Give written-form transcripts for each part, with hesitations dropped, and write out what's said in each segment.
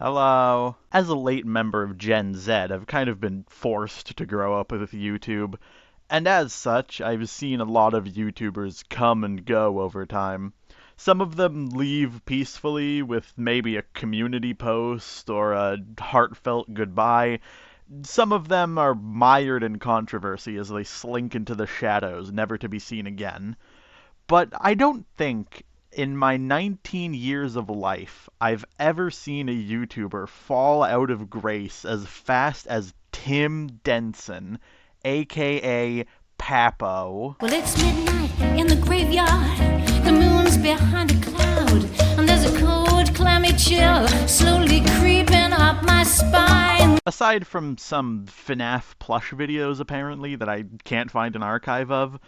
Hello. As a late member of Gen Z, I've kind of been forced to grow up with YouTube, and as such, I've seen a lot of YouTubers come and go over time. Some of them leave peacefully with maybe a community post or a heartfelt goodbye. Some of them are mired in controversy as they slink into the shadows, never to be seen again. But I don't think in my 19 years of life I've ever seen a YouTuber fall out of grace as fast as Tim Denson, aka Pappo. Well, it's midnight in the graveyard. The moon's behind a cloud, and there's a cold, clammy chill slowly creeping up my spine. Aside from some FNAF plush videos, apparently, that I can't find an archive of,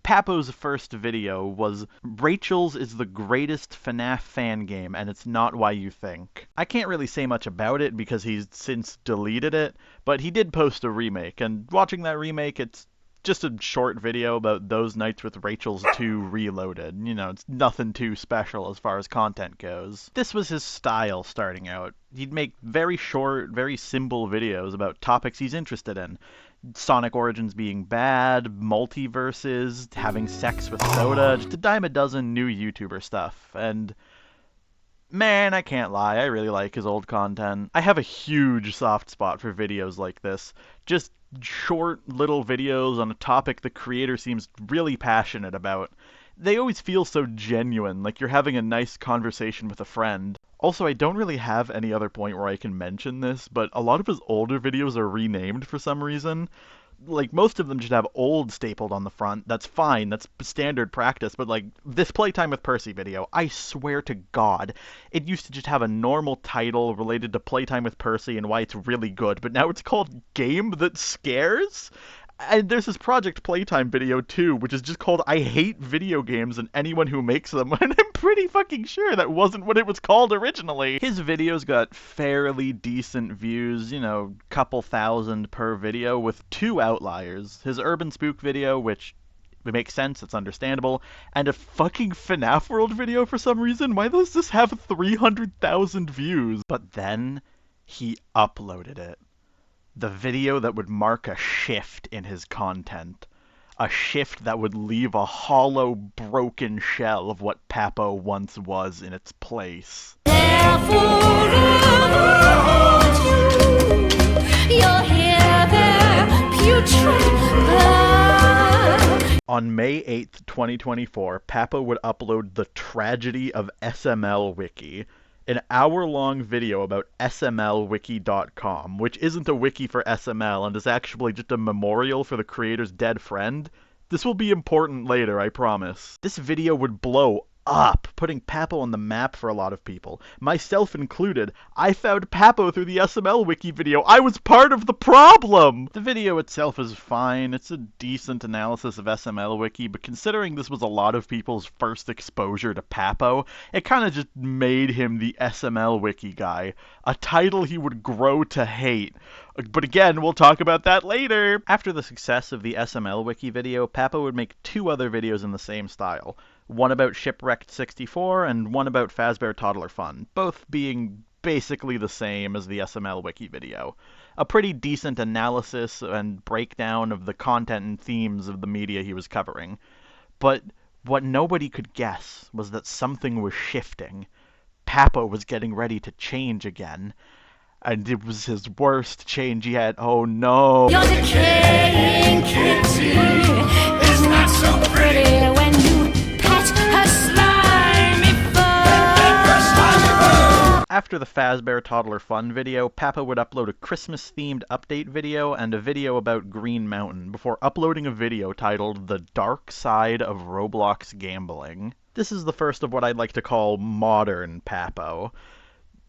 Pappo's first video was Rachel's is the greatest FNAF fan game, and it's not why you think. I can't really say much about it because he's since deleted it, but he did post a remake, and watching that remake, it's just a short video about those nights with Rachel's 2 Reloaded. You know, it's nothing too special as far as content goes. This was his style starting out. He'd make very short, very simple videos about topics he's interested in. Sonic Origins being bad, multiverses, having sex with soda, just a dime a dozen new YouTuber stuff. And man, I can't lie, I really like his old content. I have a huge soft spot for videos like this. Just short little videos on a topic the creator seems really passionate about. They always feel so genuine, like you're having a nice conversation with a friend. Also, I don't really have any other point where I can mention this, but a lot of his older videos are renamed for some reason. Like, most of them should have old stapled on the front. That's fine, that's standard practice, but like, this Playtime with Percy video, I swear to God, it used to just have a normal title related to Playtime with Percy and why it's really good, but now it's called Game That Scares? And there's this Project Playtime video too, which is just called I Hate Video Games and Anyone Who Makes Them, and I'm pretty fucking sure that wasn't what it was called originally. His videos got fairly decent views, you know, couple thousand per video, with 2 outliers. His Urban Spook video, which it makes sense, it's understandable, and a fucking FNAF World video for some reason. Why does this have 300,000 views? But then he uploaded it. The video that would mark a shift in his content. A shift that would leave a hollow, broken shell of what Pappo once was in its place. On May 8th, 2024, Pappo would upload The Tragedy of SML Wiki, an hour-long video about smlwiki.com, which isn't a wiki for SML and is actually just a memorial for the creator's dead friend. This will be important later, I promise. This video would blow up, putting Pappo on the map for a lot of people, myself included. I found Pappo through the SML Wiki video. I was part of the problem! The video itself is fine. It's a decent analysis of SML Wiki, but considering this was a lot of people's first exposure to Pappo, it kind of just made him the SML Wiki guy, a title he would grow to hate. But again, we'll talk about that later! After the success of the SML Wiki video, Pappo would make 2 other videos in the same style. One about Shipwrecked 64, and one about Fazbear Toddler Fun, both being basically the same as the SML Wiki video. A pretty decent analysis and breakdown of the content and themes of the media he was covering. But what nobody could guess was that something was shifting. Pappo was getting ready to change again. And it was his worst change yet. Oh no! Your decaying kitty is not so pretty when you pet her slimy fur. After the Fazbear Toddler Fun video, Pappo would upload a Christmas-themed update video and a video about Green Mountain, before uploading a video titled The Dark Side of Roblox Gambling. This is the first of what I'd like to call modern Pappo,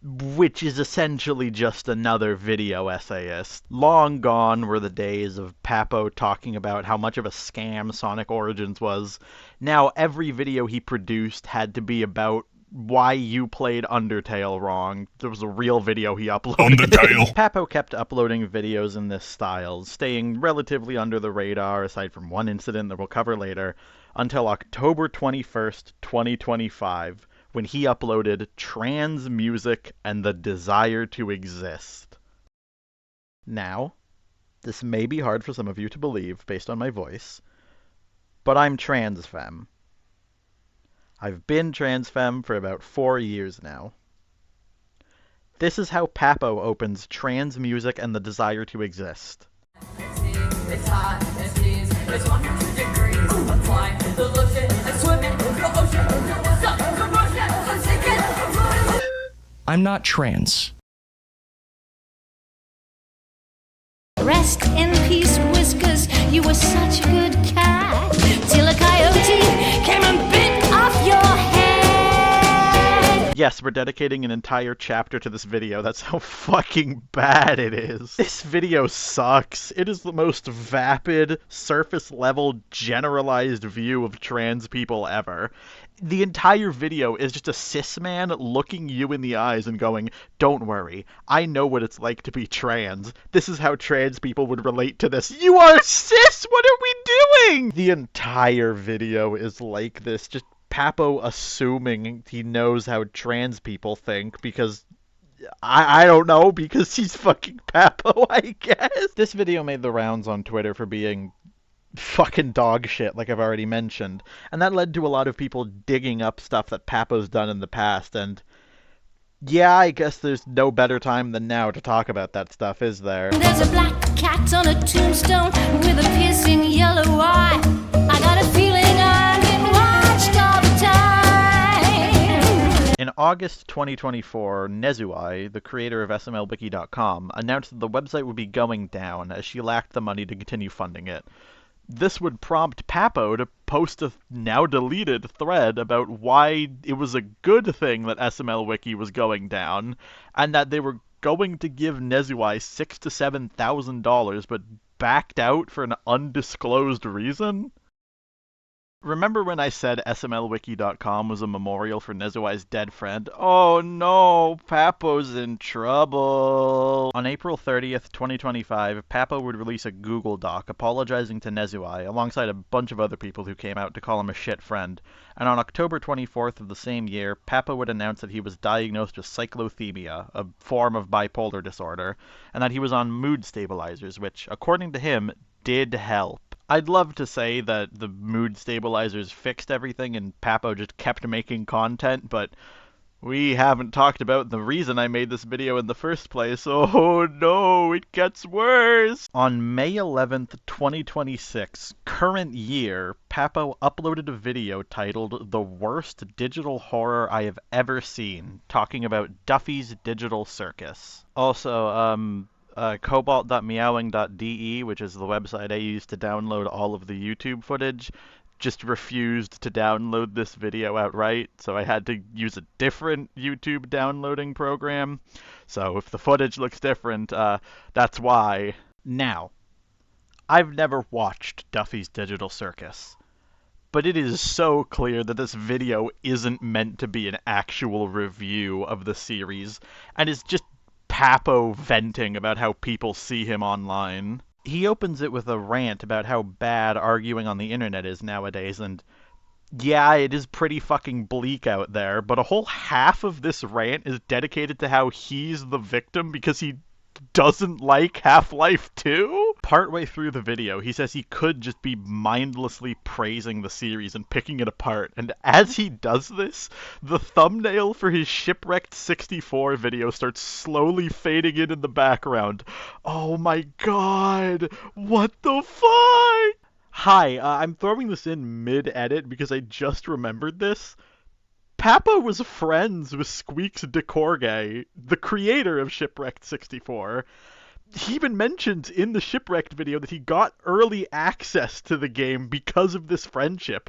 which is essentially just another video essayist. Long gone were the days of Pappo talking about how much of a scam Sonic Origins was. Now every video he produced had to be about why you played Undertale wrong. There was a real video he uploaded. Undertale! Pappo kept uploading videos in this style, staying relatively under the radar, aside from one incident that we'll cover later, until October 21st, 2025, when he uploaded Trans Music and the Desire to Exist. Now, this may be hard for some of you to believe based on my voice, but I'm trans femme. I've been trans femme for about 4 years now. This is how Pappo opens Trans Music and the Desire to Exist. It's hot, it's teens, it's 100 degrees. I'm flying, the ocean, I'm swimming, the ocean, what's up, commotion, I'm sinking, I'm not trans. Rest in peace, Whiskers, you were such a good cat. Till a coyote came and bit off your head. Yes, we're dedicating an entire chapter to this video. That's how fucking bad it is. This video sucks. It is the most vapid, surface-level, generalized view of trans people ever. The entire video is just a cis man looking you in the eyes and going, "Don't worry, I know what it's like to be trans. This is how trans people would relate to this." You are cis! What are we doing? The entire video is like this, just Pappo assuming he knows how trans people think because I don't know, because he's fucking Pappo, I guess. This video made the rounds on Twitter for being fucking dog shit, like I've already mentioned. And that led to a lot of people digging up stuff that Pappo's done in the past, and yeah, I guess there's no better time than now to talk about that stuff, is there? There's a black cat on a tombstone with a piercing yellow eye. I got a feeling I've been watched all the time. In August 2024, Nezuai, the creator of SMLWiki.com, announced that the website would be going down as she lacked the money to continue funding it. This would prompt Pappo to post a now-deleted thread about why it was a good thing that SML Wiki was going down, and that they were going to give Nezuai $6,000 to $7,000, but backed out for an undisclosed reason? Remember when I said SMLWiki.com was a memorial for Nezuai's dead friend? Oh no, Pappo's in trouble! On April 30th, 2025, Pappo would release a Google Doc apologizing to Nezuai, alongside a bunch of other people who came out to call him a shit friend. And on October 24th of the same year, Pappo would announce that he was diagnosed with cyclothymia, a form of bipolar disorder, and that he was on mood stabilizers, which, according to him, did help. I'd love to say that the mood stabilizers fixed everything and Pappo just kept making content, but we haven't talked about the reason I made this video in the first place. Oh no, it gets worse! On May 11th, 2026, current year, Pappo uploaded a video titled "The Worst Digital Horror I Have Ever Seen," talking about Duffy's Digital Circus. Also, cobalt.meowing.de, which is the website I use to download all of the YouTube footage, just refused to download this video outright, so I had to use a different YouTube downloading program. So if the footage looks different, that's why. Now, I've never watched Duffy's Digital Circus, but it is so clear that this video isn't meant to be an actual review of the series, and is just Pappo venting about how people see him online. He opens it with a rant about how bad arguing on the internet is nowadays, and yeah, it is pretty fucking bleak out there, but a whole half of this rant is dedicated to how he's the victim because he doesn't like Half-Life 2? Partway through the video, he says he could just be mindlessly praising the series and picking it apart, and as he does this, the thumbnail for his Shipwrecked 64 video starts slowly fading in the background. Oh my god! What the fuck? Hi, I'm throwing this in mid-edit because I just remembered this. Pappo was friends with Squeaks DeCorgay, the creator of Shipwrecked 64. He even mentions in the Shipwrecked video that he got early access to the game because of this friendship.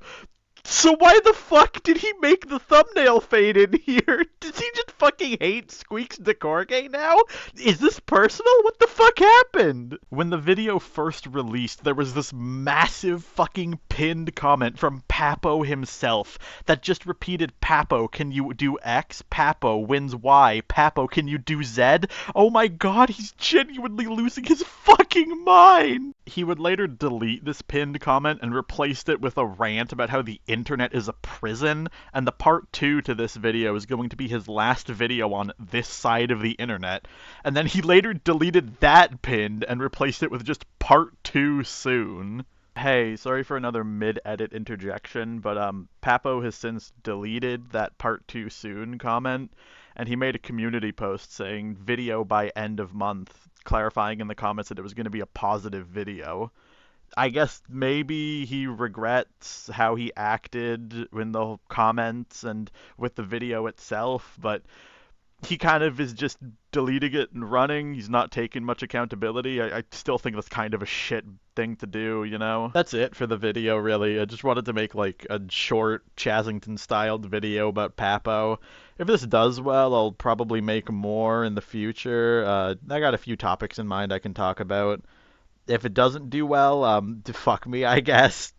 So why the fuck did he make the thumbnail fade in here? Does he just fucking hate Squeaks DeCorgay now? Is this personal? What the fuck happened? When the video first released, there was this massive fucking pinned comment from Pappo himself that just repeated, Pappo, can you do X? Pappo wins Y. Pappo, can you do Z? Oh my god, he's genuinely losing his fucking mind! He would later delete this pinned comment and replaced it with a rant about how the internet is a prison, and the part 2 to this video is going to be his last video on this side of the internet. And then he later deleted that pinned and replaced it with just part 2 soon. Hey, sorry for another mid-edit interjection, but Pappo has since deleted that part 2 soon comment, and he made a community post saying video by end of month, clarifying in the comments that it was going to be a positive video. I guess maybe he regrets how he acted in the comments and with the video itself, but he kind of is just deleting it and running. He's not taking much accountability. I still think that's kind of a shit thing to do, you know? That's it for the video, really. I just wanted to make, like, a short Chazington-styled video about Pappo. If this does well, I'll probably make more in the future. I got a few topics in mind I can talk about. If it doesn't do well, fuck me, I guess.